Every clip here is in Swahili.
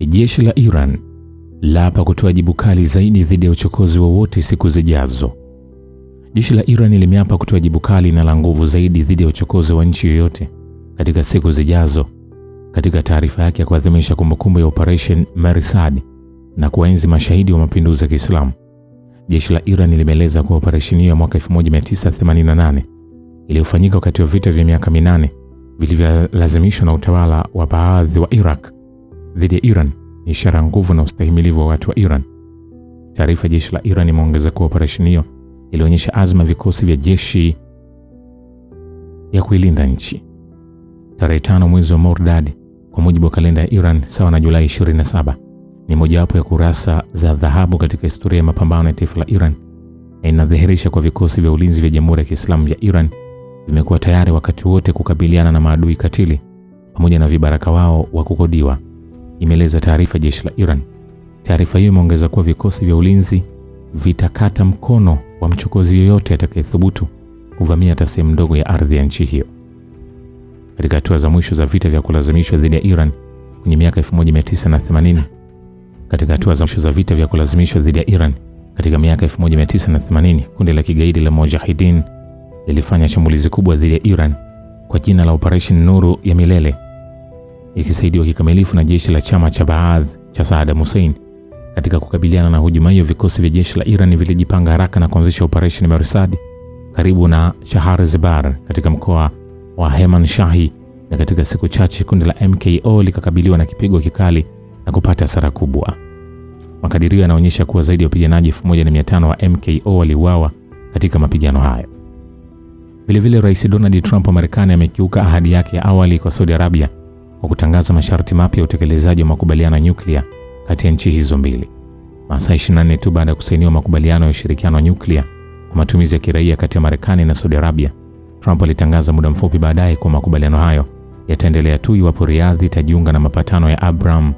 Jeshi la Iran laapa kutoa jibu kali zaidi dhidi ya uchokozi wowote siku zijazo. Jeshi la Iran limeapa kutoa jibu kali na la nguvu zaidi dhidi ya uchokozi wa nchi yoyote katika siku zijazo. Katika taarifa yake ya kuadhimisha kumbukumbu ya Operation Mersad na kuwaenzi mashahidi wa mapinduzi ya Kiislamu, jeshi la Iran limeeleza kuwa operesheni hiyo ya mwaka 1988 iliyofanyika wakati wa vita vya miaka 8 vilivyolazimishwa na utawala wa baadhi wa Iraq dhidi ya Iran ni ishara ya nguvu na ustahimilivu wa watu wa Iran. Taarifa ya jeshi la Iran imeongeza kuwa operesheni hiyo ilionyesha azma vikosi vya jeshi ya kuilinda nchi. Tarehe 5 mwezi wa Mordad kwa mujibu wa kalenda ya Iran sawa na Julai 27 ni mojawapo ya kurasa za dhahabu katika historia ya mapambano ya taifa la Iran, na inadhihirisha kwa vikosi vya ulinzi vya Jamhuri ya Kiislamu vya Iran vimekuwa tayari wakati wote kukabiliana na maadui katili pamoja na vibaraka wao wa kukodiwa, imeeleza taarifa jeshi la Iran. Taarifa hiyo imeongeza kuwa vikosi vya ulinzi vitakata mkono wa mchokozi yoyote atakayethubutu kuvamia hata sehemu ndogo ya ardhi ya nchi hiyo. Katika hatua za mwisho za vita vya kulazimishwa dhidi ya Iran kwenye miaka 1980, katika miaka 1980 kundi la kigaidi la Mujahideen lilifanya shambulizi kubwa dhidi ya Iran kwa jina la Operation Nuru ya Milele, ikisaidiwa kikamilifu na jeshi la chama cha Baath cha Saddam Hussein. Katika kukabiliana na hujuma hiyo, vikosi vya jeshi la Iran vilijipanga haraka na kuanzisha Operation Mersad karibu na Shahrazabad katika mkoa wa Kermanshah, na katika siku chache kundi la MKO likakabiliwa na kipigo kikali na kupata hasara kubwa. Makadirio yanaonyesha kuwa zaidi ya wapiganaji 1500 wa MKO waliuawa katika mapigano hayo. Vilevile, Rais Donald Trump wa Marekani amekiuka ahadi yake ya awali kwa Saudi Arabia kwa kutangaza masharti mapya ya utekelezaji wa makubaliano ya nyuklia kati ya nchi hizo mbili. Masaa 24 tu baada ya kusainiwa makubaliano ya ushirikiano wa nyuklia kwa matumizi ya kiraia kati ya Marekani na Saudi Arabia, Trump alitangaza muda mfupi baadaye kwa makubaliano hayo yataendelea tu iwapo Riyadh itajiunga na mapatano ya Abraham.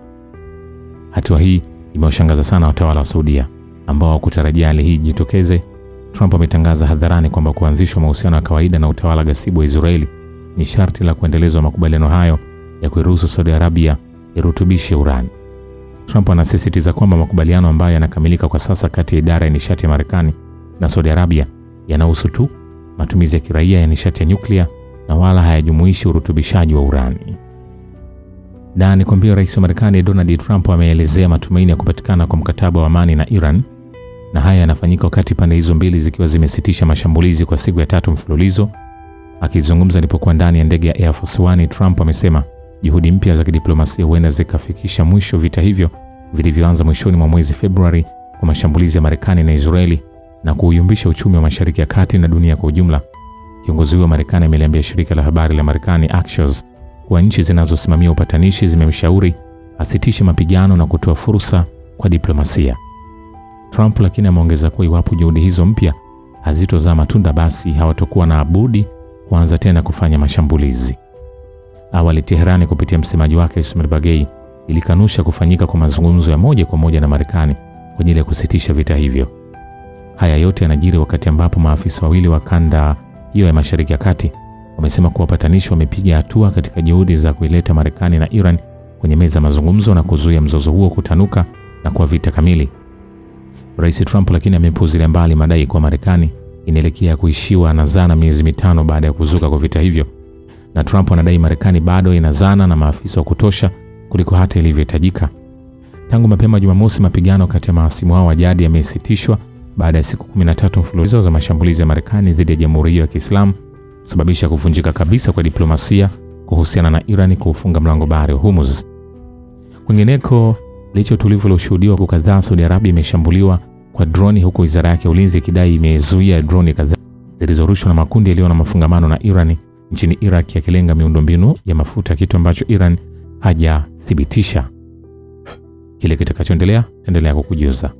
Hatua hii imewashangaza sana watawala wa Saudia ambao hawakutarajia hali hii jitokeze. Trump ametangaza hadharani kwamba kuanzishwa mahusiano ya kawaida na utawala ghasibu wa Israeli ni sharti la kuendelezwa makubaliano hayo ya kuiruhusu Saudi Arabia irutubishe urani. Trump anasisitiza kwamba makubaliano ambayo yanakamilika kwa sasa kati ya idara ya nishati ya Marekani na Saudi Arabia yanahusu tu matumizi ya kiraia ya nishati ya nyuklia na wala hayajumuishi urutubishaji wa urani. Na nikwambia, Rais wa Marekani Donald Trump ameelezea matumaini ya kupatikana kwa mkataba wa amani na Iran, na haya yanafanyika wakati pande hizo mbili zikiwa zimesitisha mashambulizi kwa siku ya 3 mfululizo. Akizungumza alipokuwa ndani ya ndege ya Air Force One, Trump amesema juhudi mpya za kidiplomasia huenda zikafikisha mwisho vita hivyo vilivyoanza mwishoni mwa mwezi Februari kwa mashambulizi ya Marekani na Israeli na kuuyumbisha uchumi wa Mashariki ya Kati na dunia kwa ujumla. Kiongozi huyo wa Marekani ameliambia shirika la habari la Marekani Axios kuwa nchi zinazosimamia upatanishi zimemshauri asitishe mapigano na kutoa fursa kwa diplomasia. Trump lakini ameongeza kuwa iwapo juhudi hizo mpya hazitozaa matunda, basi hawatakuwa na budi kuanza tena kufanya mashambulizi. Awali Tehran kupitia msemaji wake Ismail Baghei ilikanusha kufanyika kwa mazungumzo ya moja kwa moja na Marekani kwa ajili ya kusitisha vita hivyo. Haya yote yanajiri wakati ambapo maafisa wawili wa kanda hiyo ya Mashariki ya Kati wamesema kuwa wapatanishi wamepiga hatua katika juhudi za kuileta Marekani na Iran kwenye meza mazungumzo na kuzuia mzozo huo kutanuka na kuwa vita kamili. Rais Trump lakini amepuuzilia mbali madai kwa Marekani inaelekea kuishiwa na zana miezi 5 baada ya kuzuka kwa vita hivyo, na Trump anadai Marekani bado ina zana na maafisa wa kutosha kuliko hata ilivyohitajika. Tangu mapema Jumamosi, mapigano kati ya mahasimu hao wa jadi yamesitishwa baada ya siku 13 mfululizo za mashambulizi ya Marekani dhidi ya Jamhuri hiyo ya Kiislamu, kusababisha kuvunjika kabisa kwa diplomasia kuhusiana na Iran kufunga mlango bahari wa Hormuz. Kwingineko, licha utulivu ulioshuhudiwa kwa kadhaa, Saudi Arabia imeshambuliwa kwa droni, huku wizara yake ya ulinzi ikidai imezuia droni kadhaa zilizorushwa na makundi yaliyo na mafungamano na Iran nchini Iraq yakilenga miundombinu ya mafuta, kitu ambacho Iran hajathibitisha. Kile kitakachoendelea, endelea kukujuza.